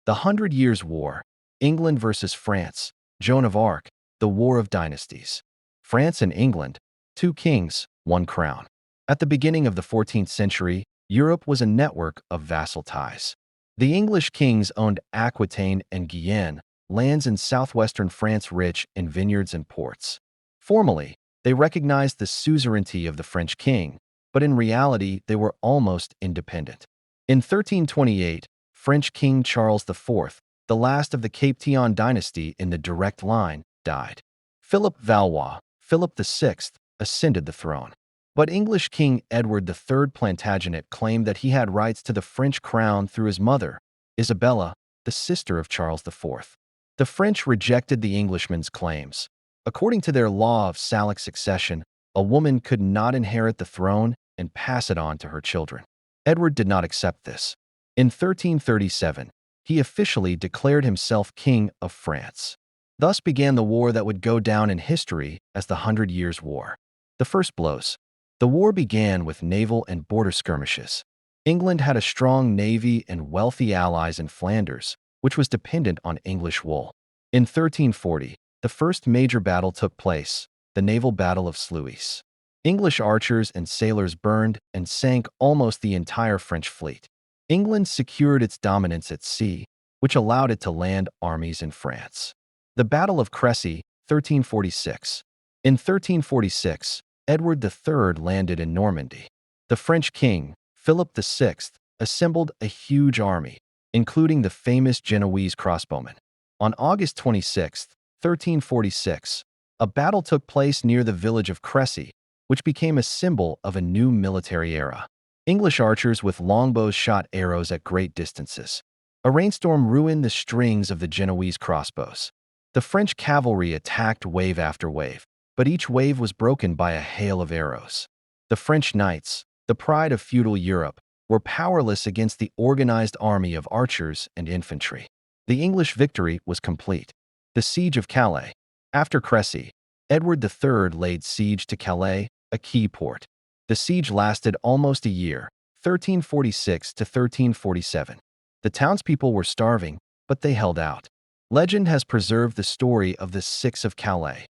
The Hundred Years' War, England versus France, Joan of Arc, the War of Dynasties. France and England, two kings, one crown. At the beginning of the 14th century, Europe was a network of vassal ties. The English kings owned Aquitaine and Guyenne, lands in southwestern France rich in vineyards and ports. Formally, they recognized the suzerainty of the French king, but in reality they were almost independent. In 1328, French King Charles IV, the last of the Capetian dynasty in the direct line, died. Philip Valois, Philip VI, ascended the throne. But English King Edward III Plantagenet claimed that he had rights to the French crown through his mother, Isabella, the sister of Charles IV. The French rejected the Englishman's claims. According to their law of Salic succession, a woman could not inherit the throne and pass it on to her children. Edward did not accept this. In 1337, he officially declared himself King of France. Thus began the war that would go down in history as the Hundred Years' War. The first blows. The war began with naval and border skirmishes. England had a strong navy and wealthy allies in Flanders, which was dependent on English wool. In 1340, the first major battle took place, the naval battle of Sluis. English archers and sailors burned and sank almost the entire French fleet. England secured its dominance at sea, which allowed it to land armies in France. The Battle of Crécy, 1346. In 1346, Edward III landed in Normandy. The French king, Philip VI, assembled a huge army, including the famous Genoese crossbowmen. On August 26, 1346, a battle took place near the village of Crécy, which became a symbol of a new military era. English archers with longbows shot arrows at great distances. A rainstorm ruined the strings of the Genoese crossbows. The French cavalry attacked wave after wave, but each wave was broken by a hail of arrows. The French knights, the pride of feudal Europe, were powerless against the organized army of archers and infantry. The English victory was complete. The Siege of Calais. After Crécy, Edward III laid siege to Calais, a key port. The siege lasted almost a year, 1346 to 1347. The townspeople were starving, but they held out. Legend has preserved the story of the Six of Calais.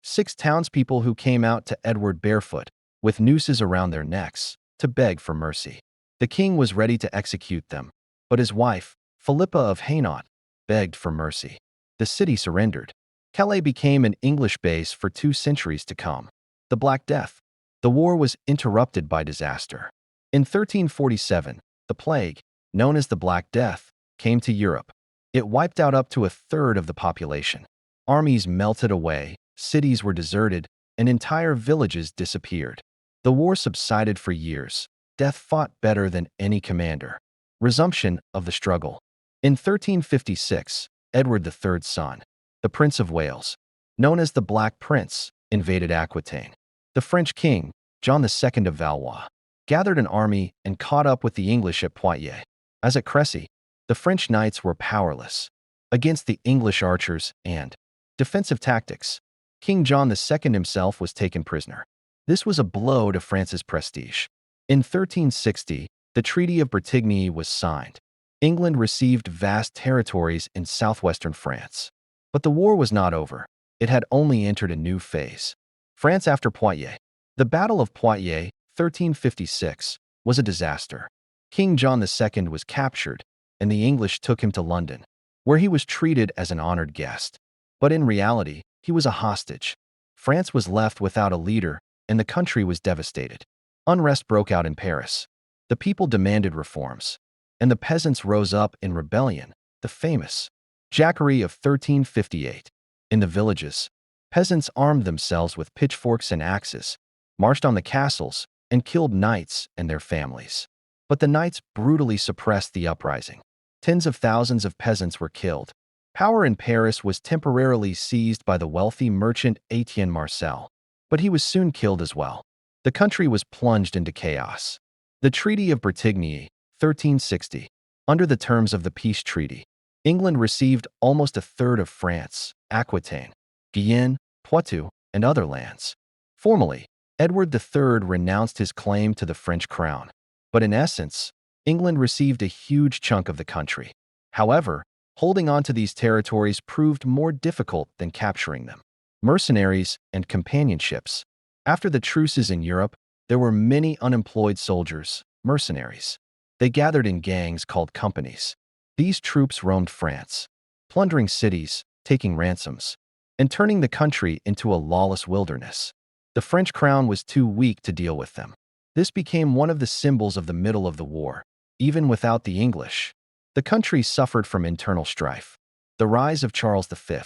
6 townspeople who came out to Edward barefoot, with nooses around their necks, to beg for mercy. The king was ready to execute them, but his wife, Philippa of Hainaut, begged for mercy. The city surrendered. Calais became an English base for 2 centuries to come. The Black Death. The war was interrupted by disaster. In 1347, the plague, known as the Black Death, came to Europe. It wiped out up to a third of the population. Armies melted away, cities were deserted, and entire villages disappeared. The war subsided for years. Death fought better than any commander. Resumption of the struggle. In 1356, Edward III's son, the Prince of Wales, known as the Black Prince, invaded Aquitaine. The French king, John II of Valois, gathered an army and caught up with the English at Poitiers. As at Crécy, the French knights were powerless against the English archers and defensive tactics. King John II himself was taken prisoner. This was a blow to France's prestige. In 1360, the Treaty of Bretigny was signed. England received vast territories in southwestern France. But the war was not over. It had only entered a new phase. France after Poitiers. The Battle of Poitiers, 1356, was a disaster. King John II was captured, and the English took him to London, where he was treated as an honored guest. But in reality, he was a hostage. France was left without a leader, and the country was devastated. Unrest broke out in Paris. The people demanded reforms, and the peasants rose up in rebellion, the famous Jacquerie of 1358. In the villages, peasants armed themselves with pitchforks and axes, marched on the castles, and killed knights and their families. But the knights brutally suppressed the uprising. Tens of thousands of peasants were killed. Power in Paris was temporarily seized by the wealthy merchant Etienne Marcel, but he was soon killed as well. The country was plunged into chaos. The Treaty of Bretigny, 1360. Under the terms of the peace treaty, England received almost a third of France, Aquitaine, Guyenne, Poitou, and other lands. Formally, Edward III renounced his claim to the French crown, but in essence, England received a huge chunk of the country. However, Holding on to these territories proved more difficult than capturing them. Mercenaries and companionships. After the truces in Europe, there were many unemployed soldiers, mercenaries. They gathered in gangs called companies. These troops roamed France, plundering cities, taking ransoms, and turning the country into a lawless wilderness. The French crown was too weak to deal with them. This became one of the symbols of the middle of the war, even without the English. The country suffered from internal strife. The rise of Charles V.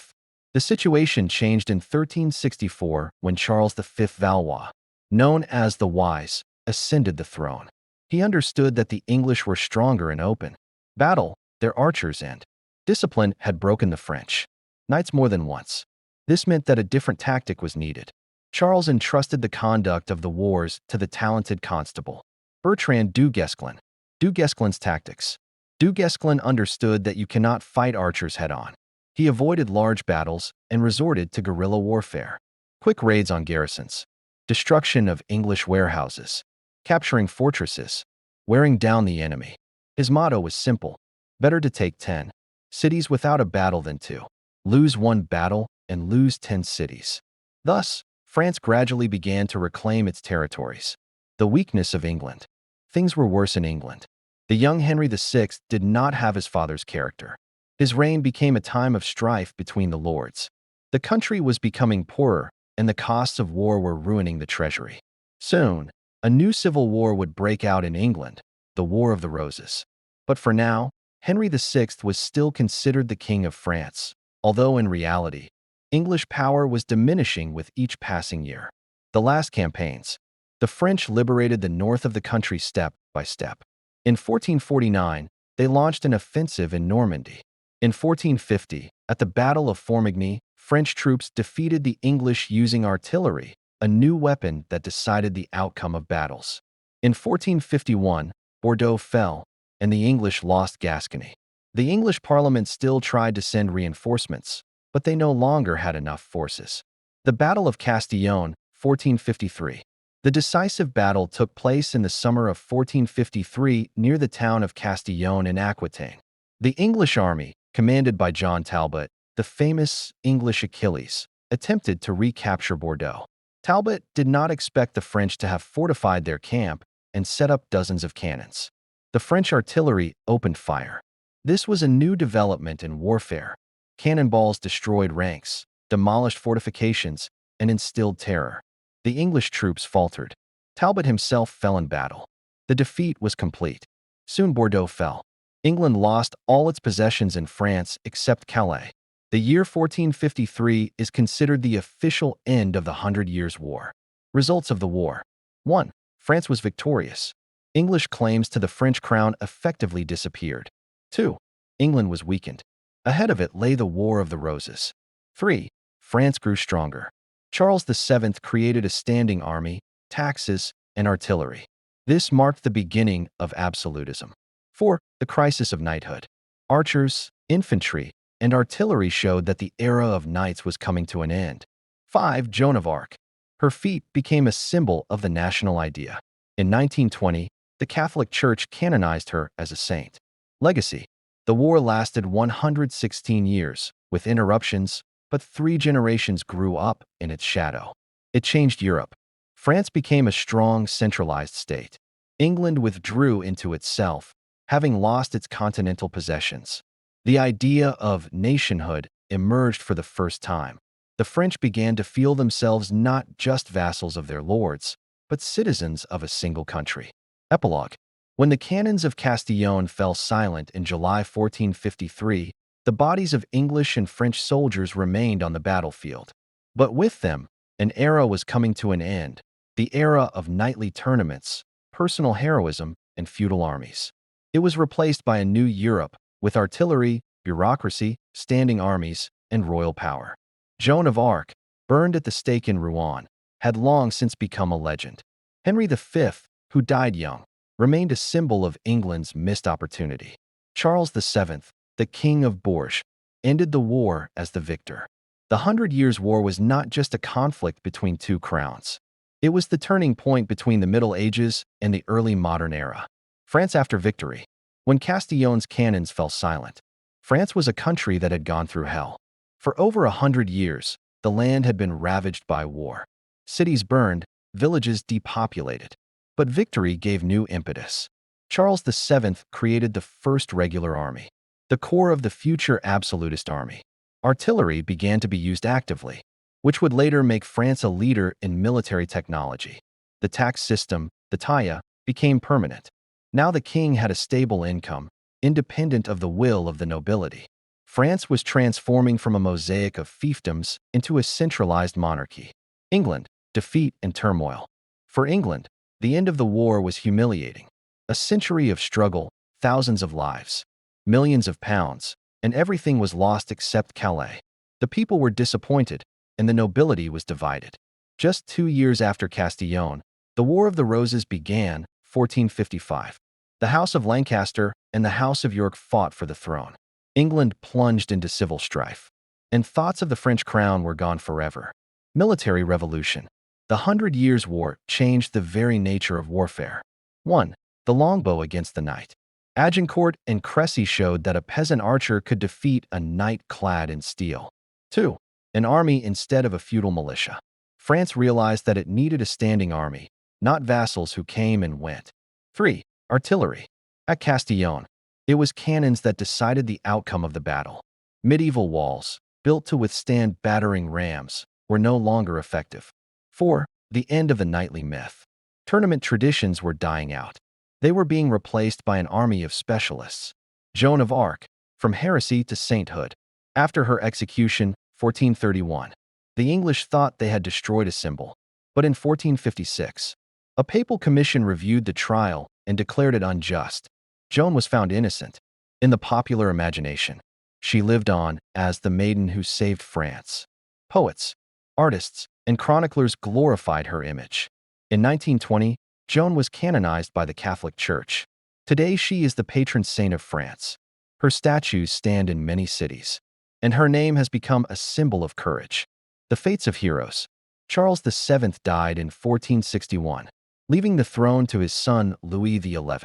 The situation changed in 1364 when Charles V Valois, known as the Wise, ascended the throne. He understood that the English were stronger in open battle, their archers and discipline had broken the French knights more than once. This meant that a different tactic was needed. Charles entrusted the conduct of the wars to the talented constable, Bertrand du Guesclin. Du Guesclin's tactics. Du Guesclin understood that you cannot fight archers head-on. He avoided large battles and resorted to guerrilla warfare. Quick raids on garrisons. Destruction of English warehouses. Capturing fortresses. Wearing down the enemy. His motto was simple: better to take 10 cities without a battle than 2. Lose 1 battle and lose 10 cities. Thus, France gradually began to reclaim its territories. The weakness of England. Things were worse in England. The young Henry VI did not have his father's character. His reign became a time of strife between the lords. The country was becoming poorer, and the costs of war were ruining the treasury. Soon, a new civil war would break out in England, the War of the Roses. But for now, Henry VI was still considered the King of France, although in reality, English power was diminishing with each passing year. The last campaigns. The French liberated the north of the country step by step. In 1449, they launched an offensive in Normandy. In 1450, at the Battle of Formigny, French troops defeated the English using artillery, a new weapon that decided the outcome of battles. In 1451, Bordeaux fell, and the English lost Gascony. The English Parliament still tried to send reinforcements, but they no longer had enough forces. The Battle of Castillon, 1453. The decisive battle took place in the summer of 1453 near the town of Castillon in Aquitaine. The English army, commanded by John Talbot, the famous English Achilles, attempted to recapture Bordeaux. Talbot did not expect the French to have fortified their camp and set up dozens of cannons. The French artillery opened fire. This was a new development in warfare. Cannonballs destroyed ranks, demolished fortifications, and instilled terror. The English troops faltered. Talbot himself fell in battle. The defeat was complete. Soon Bordeaux fell. England lost all its possessions in France except Calais. The year 1453 is considered the official end of the Hundred Years' War. Results of the war. 1. France was victorious. English claims to the French crown effectively disappeared. 2. England was weakened. Ahead of it lay the War of the Roses. 3. France grew stronger. Charles VII created a standing army, taxes, and artillery. This marked the beginning of absolutism. 4. The crisis of knighthood. Archers, infantry, and artillery showed that the era of knights was coming to an end. 5. Joan of Arc. Her feat became a symbol of the national idea. In 1920, the Catholic Church canonized her as a saint. Legacy. The war lasted 116 years, with interruptions, but 3 generations grew up in its shadow. It changed Europe. France became a strong, centralized state. England withdrew into itself, having lost its continental possessions. The idea of nationhood emerged for the first time. The French began to feel themselves not just vassals of their lords, but citizens of a single country. Epilogue. When the cannons of Castillon fell silent in July 1453, the bodies of English and French soldiers remained on the battlefield. But with them, an era was coming to an end, the era of knightly tournaments, personal heroism, and feudal armies. It was replaced by a new Europe, with artillery, bureaucracy, standing armies, and royal power. Joan of Arc, burned at the stake in Rouen, had long since become a legend. Henry V, who died young, remained a symbol of England's missed opportunity. Charles VII, the King of Bourges, ended the war as the victor. The Hundred Years' War was not just a conflict between 2 crowns. It was the turning point between the Middle Ages and the early modern era. France after victory. When Castillon's cannons fell silent, France was a country that had gone through hell. For over 100 years, the land had been ravaged by war. Cities burned, villages depopulated. But victory gave new impetus. Charles VII created the first regular army, the core of the future absolutist army. Artillery began to be used actively, which would later make France a leader in military technology. The tax system, the taille, became permanent. Now the king had a stable income, independent of the will of the nobility. France was transforming from a mosaic of fiefdoms into a centralized monarchy. England, defeat and turmoil. For England, the end of the war was humiliating. A century of struggle, thousands of lives, millions of pounds, and everything was lost except Calais. The people were disappointed, and the nobility was divided. Just 2 years after Castillon, the War of the Roses began, 1455. The House of Lancaster and the House of York fought for the throne. England plunged into civil strife, and thoughts of the French crown were gone forever. Military revolution. The 100 Years' War changed the very nature of warfare. 1. The longbow against the knight. Agincourt and Crécy showed that a peasant archer could defeat a knight clad in steel. 2. An army instead of a feudal militia. France realized that it needed a standing army, not vassals who came and went. 3. Artillery. At Castillon, it was cannons that decided the outcome of the battle. Medieval walls, built to withstand battering rams, were no longer effective. 4. The end of the knightly myth. Tournament traditions were dying out. They were being replaced by an army of specialists. Joan of Arc, from heresy to sainthood. After her execution, 1431, the English thought they had destroyed a symbol. But in 1456, a papal commission reviewed the trial and declared it unjust. Joan was found innocent. In the popular imagination, she lived on as the maiden who saved France. Poets, artists, and chroniclers glorified her image. In 1920, Joan was canonized by the Catholic Church. Today she is the patron saint of France. Her statues stand in many cities, and her name has become a symbol of courage. The fates of heroes. Charles VII died in 1461, leaving the throne to his son Louis XI.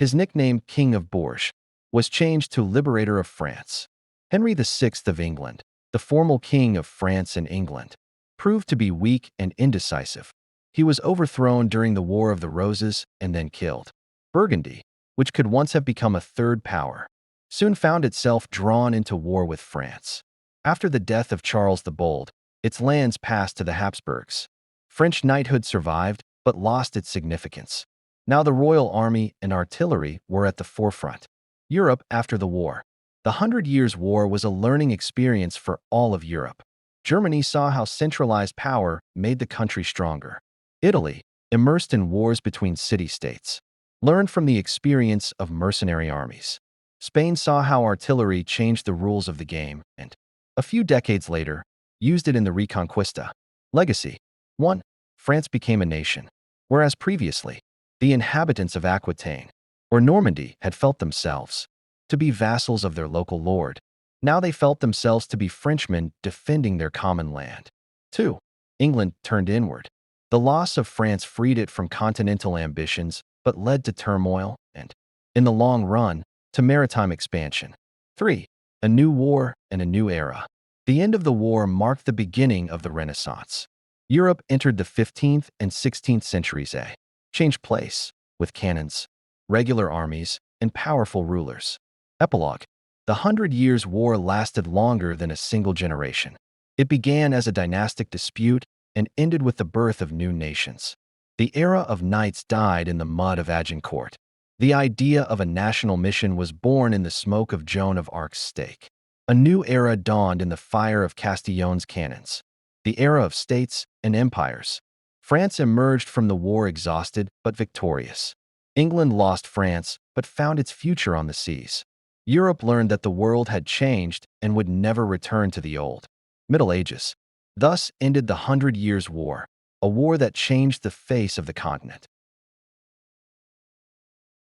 His nickname, King of Bourges, was changed to Liberator of France. Henry VI of England, the formal king of France and England, proved to be weak and indecisive. He was overthrown during the War of the Roses and then killed. Burgundy, which could once have become a third power, soon found itself drawn into war with France. After the death of Charles the Bold, its lands passed to the Habsburgs. French knighthood survived, but lost its significance. Now the royal army and artillery were at the forefront. Europe after the war. The 100 Years' War was a learning experience for all of Europe. Germany saw how centralized power made the country stronger. Italy, immersed in wars between city-states, learned from the experience of mercenary armies. Spain saw how artillery changed the rules of the game and, a few decades later, used it in the Reconquista. Legacy. 1. France became a nation, whereas previously, the inhabitants of Aquitaine or Normandy had felt themselves to be vassals of their local lord. Now they felt themselves to be Frenchmen defending their common land. 2. England turned inward. The loss of France freed it from continental ambitions, but led to turmoil and, in the long run, to maritime expansion. 3. A new war and a new era. The end of the war marked the beginning of the Renaissance. Europe entered the 15th and 16th centuries changed place, with cannons, regular armies, and powerful rulers. Epilogue. The 100 Years' War lasted longer than a single generation. It began as a dynastic dispute and ended with the birth of new nations. The era of knights died in the mud of Agincourt. The idea of a national mission was born in the smoke of Joan of Arc's stake. A new era dawned in the fire of Castillon's cannons. The era of states and empires. France emerged from the war exhausted but victorious. England lost France but found its future on the seas. Europe learned that the world had changed and would never return to the old. Middle Ages. Thus ended the 100 Years' War, a war that changed the face of the continent.